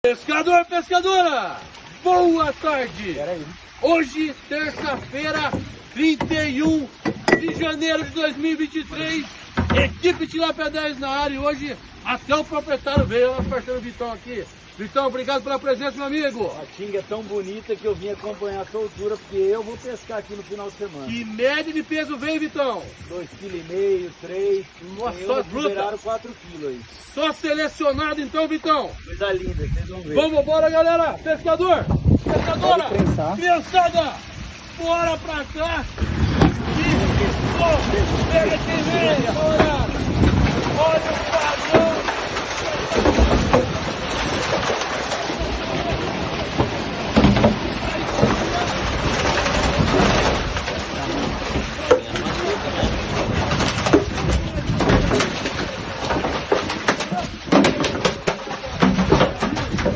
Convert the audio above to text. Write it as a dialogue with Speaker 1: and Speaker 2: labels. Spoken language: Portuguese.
Speaker 1: Pescador, pescadora, boa tarde. Hoje, terça-feira, 31 de janeiro de 2023, equipe Tilapia 10 na área. E hoje até o proprietário veio, nosso parceiro Vitão aqui. Vitão, obrigado pela presença, meu amigo.
Speaker 2: A tinga é tão bonita que eu vim acompanhar a soltura, porque eu vou pescar aqui no final de semana.
Speaker 1: Que média de peso vem, Vitão?
Speaker 2: 2,5 kg, 3 kg.
Speaker 1: Nossa,
Speaker 2: liberaram 4 kg aí.
Speaker 1: Só selecionado então, Vitão.
Speaker 2: Coisa linda, vocês vão ver.
Speaker 1: Vamos embora, galera. Pescador, pescadora, criançada, bora pra cá. E, pega quem vem, olha o padrão.